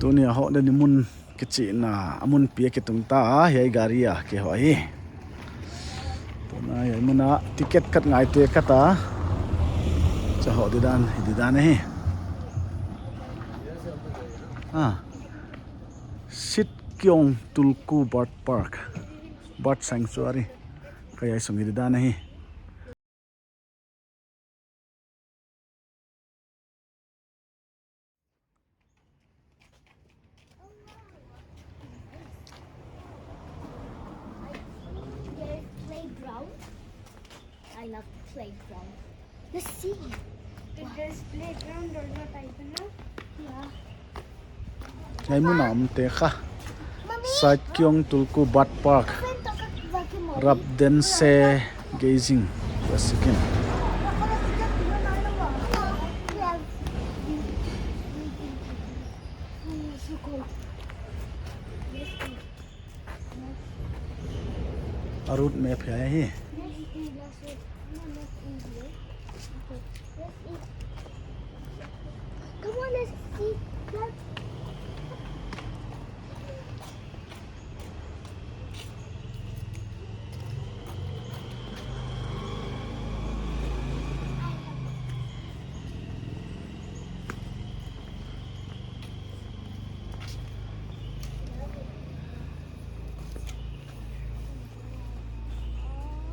tunia ho na nimun kichi na amun pia kitung ta hi gari a ke ho hi tuna hi muna ticket kat ngai te kata cha ho di dan hi Sit Kyong Tulku Bird Park Bird Sanctuary kaya sungi di dan hi I love playground. Let's see. Is this playground or not? I don't know. Yeah. Ngay muna te kha Sit Kyong Tulku Bird Park Rabdentse gazing the Sikkim route map hai hi Come on, let's see.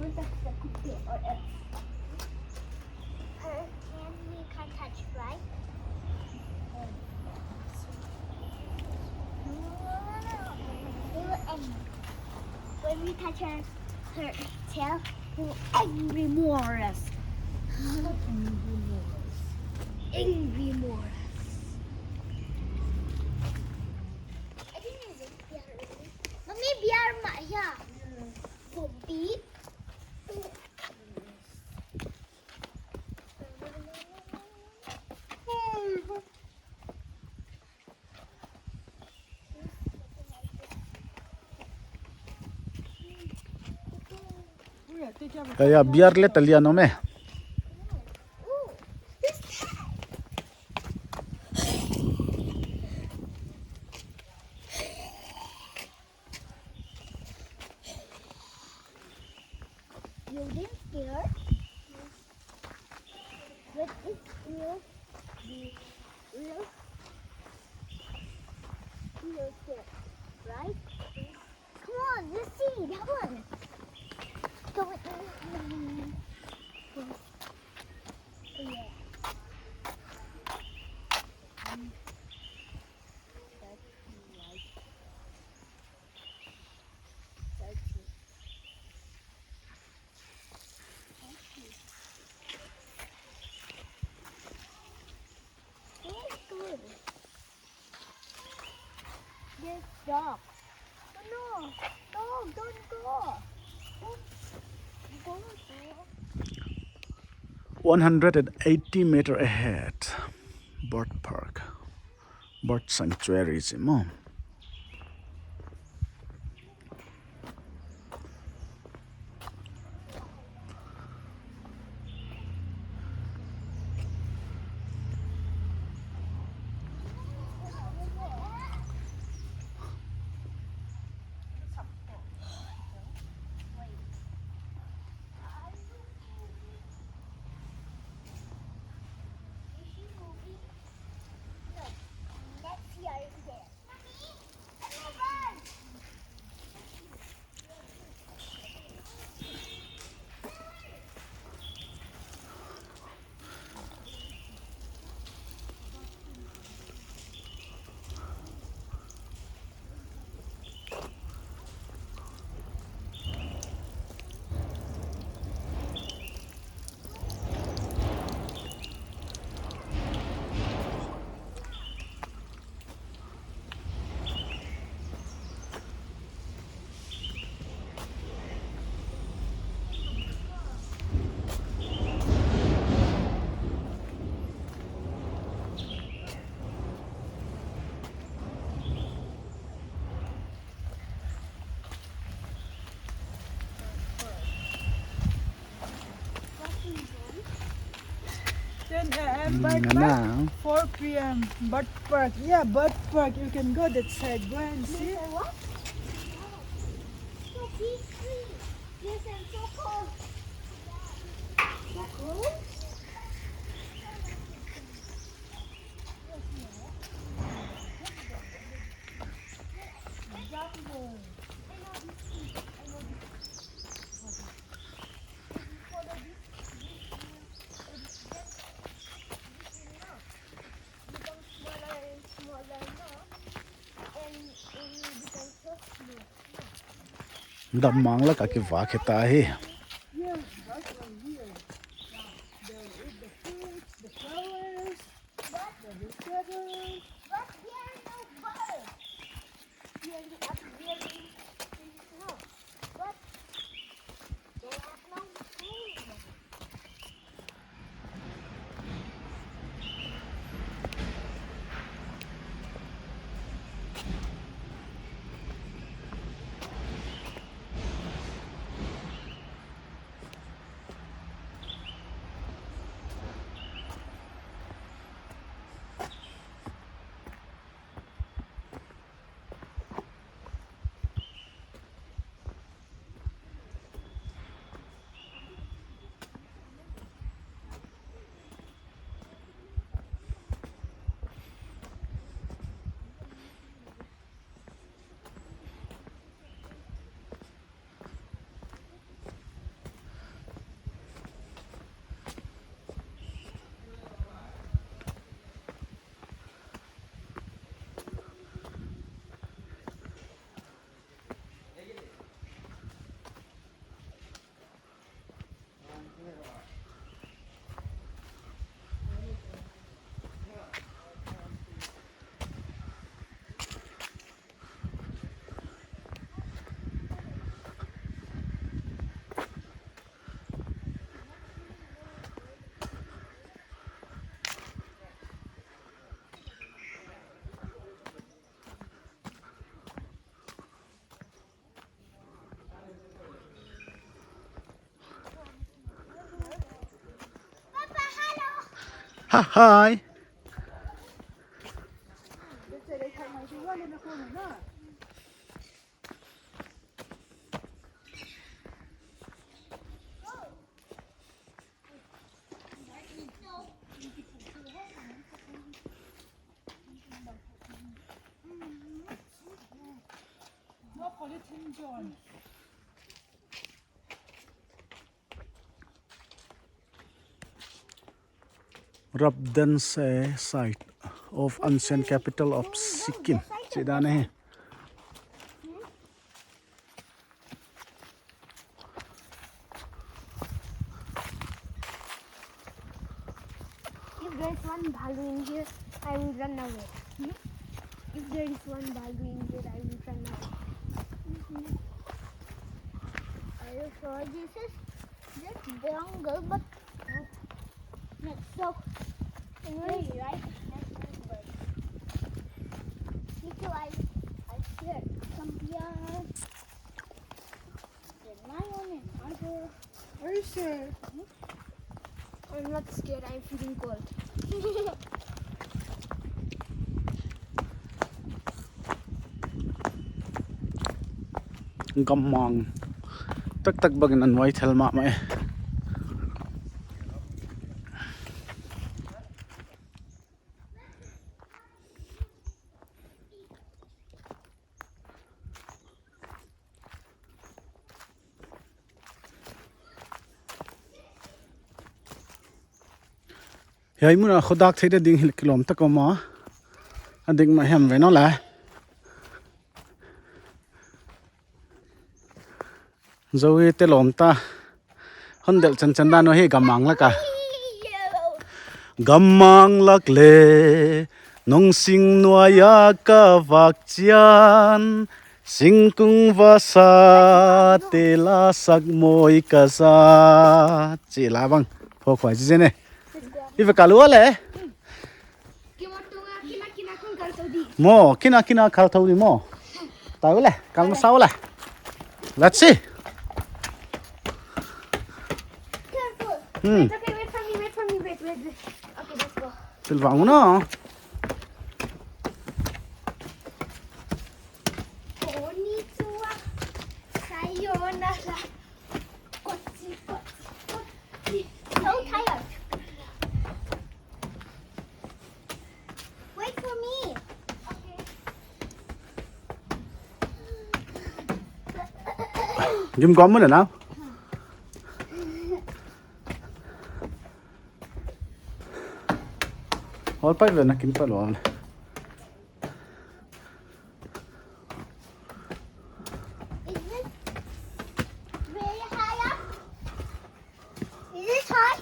We can't touch, right? When we touch her tail, he will angry more us. Angry more us. I think it's a bear. Mommy, bear ma yeah. For beat. kaya biar le talia no me You didn't scare? But it's real. Real. Real scare, right? Come on, let's see that one. Go with me. Yeah. There's dog. Oh, no, dog, don't go. Don't go. 180 meter ahead bird park bird sanctuary mo Next year is there. Bird Nga na. park, 4 p.m. Bird park. Yeah, bird park. You can go that side. Go and see. What? So peaceful. Yes, I'm so cold. So cold? Damang la ka ki va kheta hi. Yeah, that's right here. They eat the fruits, the flowers, the vegetables. But there are no birds. Here we up here in snow. But they have no food. Papa, hello. Ha hi. They say they come out to one in the corner, no? No polythene, John. Rabdentse site of ancient capital of Sikkim. Chị đã này. If there is one bhalu in here, I will run away. If there is one bhalu in here, I will run away. Are you sure this is just jungle, but not so noisy, right? Me too, I scared. Come here. There's my own and other. Are you sure? I'm not scared, I'm feeling cold. Gamang. Tak tak bagin an white helmet mai. Yai muna khodak thei de ding hil kilom tak ma. Ading ma hem ve no la. Zoe te lom ta. Hondel chan chan da no he gamang la ka. Gamang lak le nong sing noya ka vak chian singkung vasa te la sak moi ka sa chỉ là bang phô khoai chi ne ife kalu le mo kina kina khal thau di mo tao le kal ma sau le let's see Careful. Hmm. Okay, wait for me. Okay, let's go. Silvang no. Konnichiwa. Sayonara. Kotsi, kotsi, kotsi. So tired. Wait for me. Okay. Dùng con mới nào. Hold pa về nó kiếm pa luôn. Is this very high up? Is this high?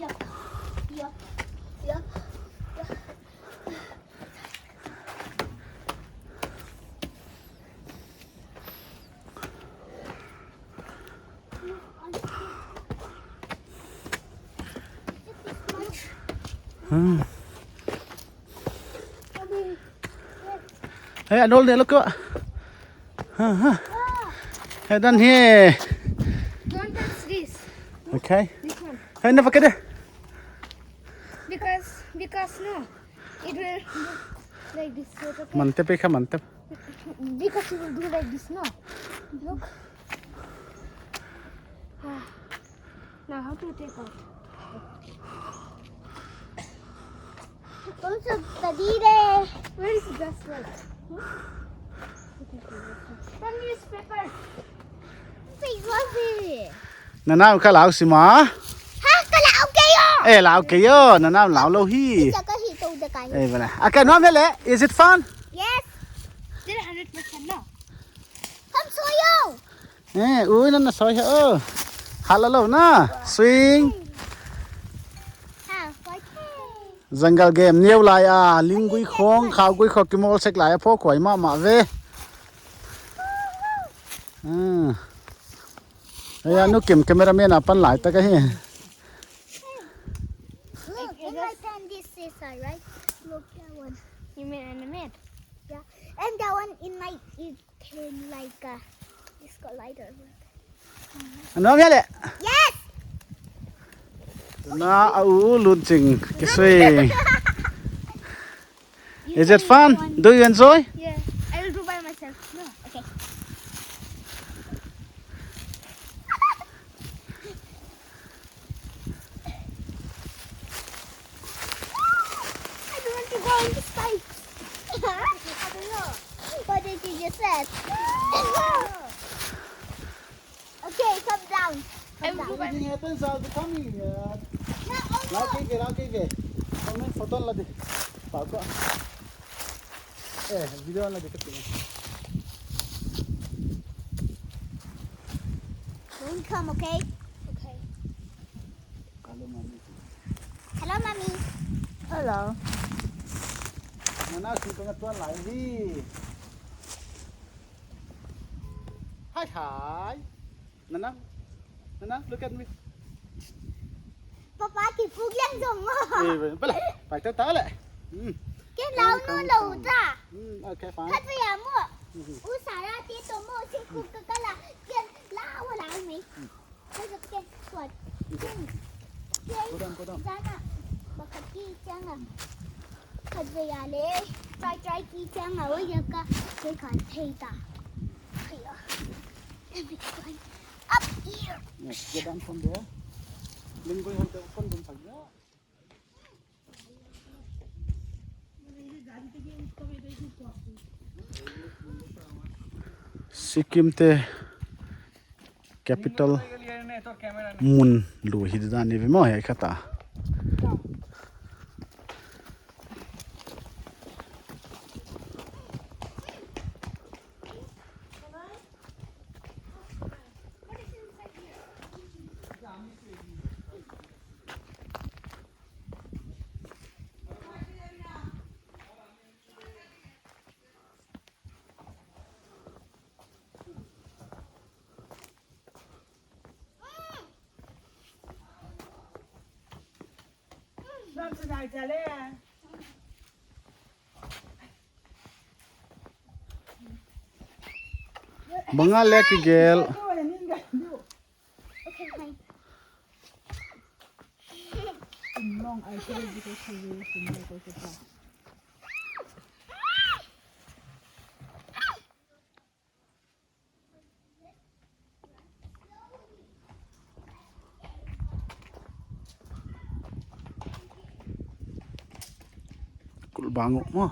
Yup. Yup. Yup. Yup. Hey, anh hold look up. Hey, down here. Don't touch this. Okay. This one. Hey, never get it. Because no, it will do like this. Okay? Mantep ka mantep. Because it will do like this. No, look. Now how to take out? Also, study there. Where is the gas light? Some newspaper. Wait, what's it? Nana ka lao si ma. Ha, kalao kayo! Eh, lao kayo. Nana lao lo hi. Saka hito the kayo. Eh, bana. Okay, no mele. Is it fun? Yes. Did 100% no. Come soyo. Eh, ui nana soi ha. Halalo na. Swing. Ha, okay. Jungle game new lai a lingui khong khaw gui khok ki mol sek lai pho khoi ma ve. Hey, anu kim cameraman apan lai ta ka hi. Look, in my pen this is right. Look that one. You mean in the mid? Yeah. And that one in my it can like it's got lighter. Ano mele? Yes. Na au lu ching ki swing. Is it fun? Do you enjoy? Yeah. I will do by myself. No. Okay. I don't want to go in the sky. I don't know. What did you just said? Okay, come down. Come down. Anything happens, I'll be coming. No, Laki ke. Comment photo la di. Pa ko. Eh, video la di ka tin. Don't come, okay? Okay. Hello mami. Hello, mommy. Hello. Nana si ko tuan lai hi. Hi hi. Nana. Nana, look at me. Papa thì phúc lên dùng Eh, bala. Phải tới tới lại. cái lâu nó lâu ra Okay, fine. thật bây giờ mua u xả ra tí tổ mua xin cục cái là kiên lao ở lại mày bây giờ kiên tuột kiên Go down. ra nè bà thật kia chăng à thật bây giờ lấy trai kia chăng à bây giờ cái còn thay ta everything up here Yes, go down from there. Lingkoi hol kon bun sagya. Sikkim te capital mun lu hi da ni mo he khata. Nam se nai chale. Banga le ki gel. okay fine Long I say kul bango mo.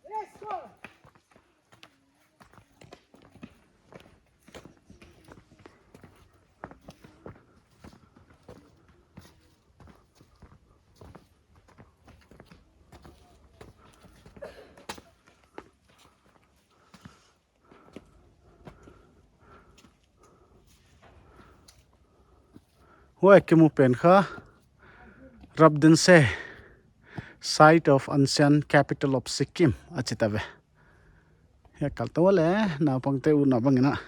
Let's go. Huwag kimu pen ka Rabdentse, site of ancient capital of Sikkim achitabe. Ya kalta wale na pangte u na bangina.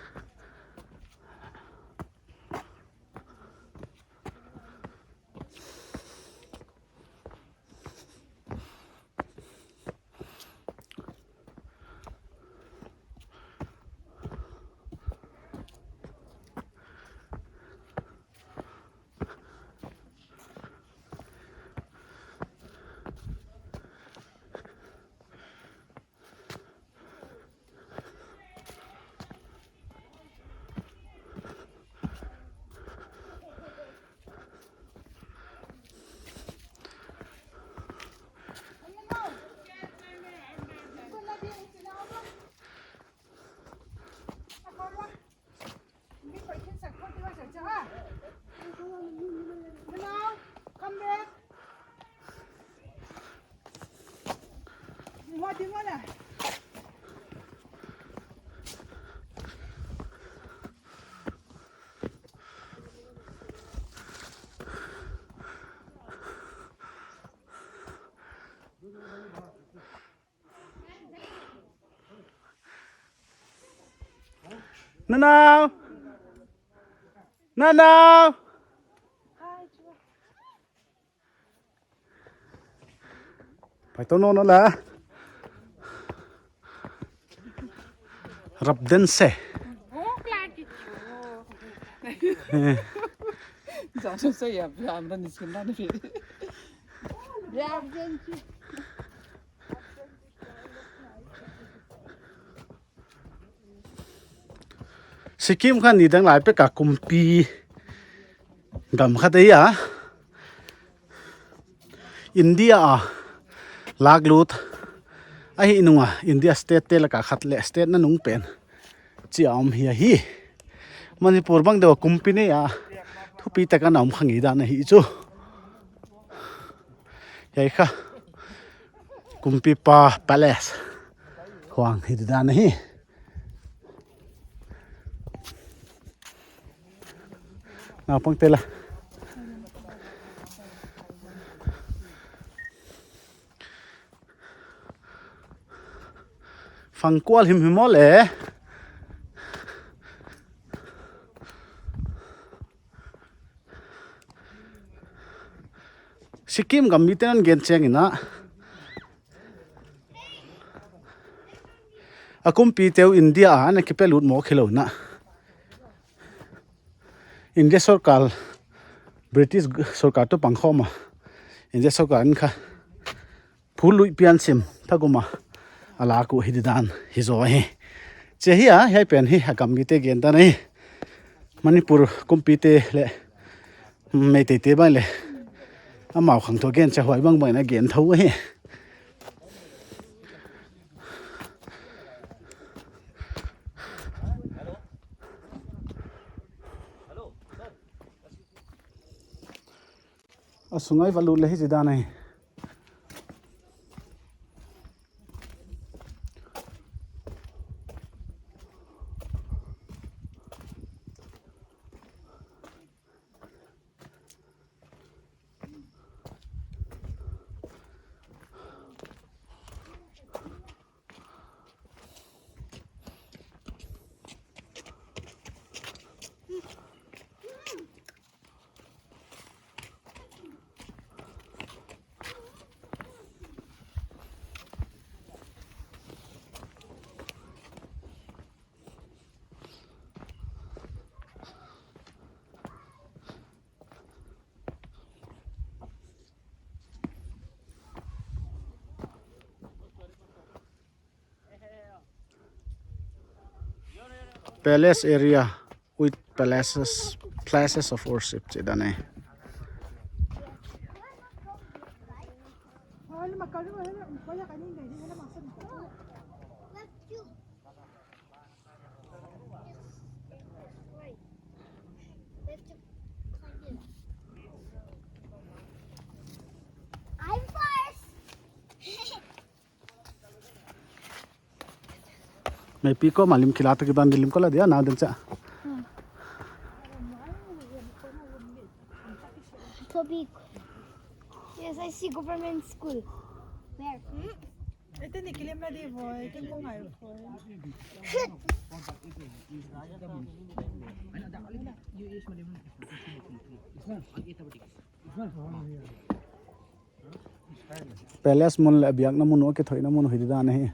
Come back. What do you want? Nanao! Nanao! Phải tôi nó là Rabdentse. Zawsze sobie ja byłam, nie skądany film. Rabdentse. Sikkim khan ni dang lai pe ka kumpi gam kha dei ya India laglut ai inunga India state te la ka khat le state na nung pen chiam hi hi Manipur bang de kumpi ne ya thupi ta ka nam khangi da na hi chu yai kha kumpi pa palace huang hi da na hi na pang te la phang kwal him him ole Sikkim gam mi ten gen cheng ina akum pi teu India an ke pelut mo khelo na India sarkar British sarkar to pangkhoma India sarkar an kha phului pian sim thaguma ala ku hidan hi zo he che hi a hai pen hi agam mi te gen ta nei Manipur kumpi te le me te te ba le amao khang to gen cha hoi bang bang na gen thau he asungai valu le hi jida nei palace area with places of worship si dane. Ano magkano mo kaya kanina hindi na masan ko. Let's do. Right. Let's do. Like this. I'm first. May piko malim kilata kita dilim ko la dia na dansa. Toby. Yes, I see government school. Where? Ito ni kilim na di boy, kin ko ngayon boy. Palace mon la biak na muno ke thoi na muno hidida nahi.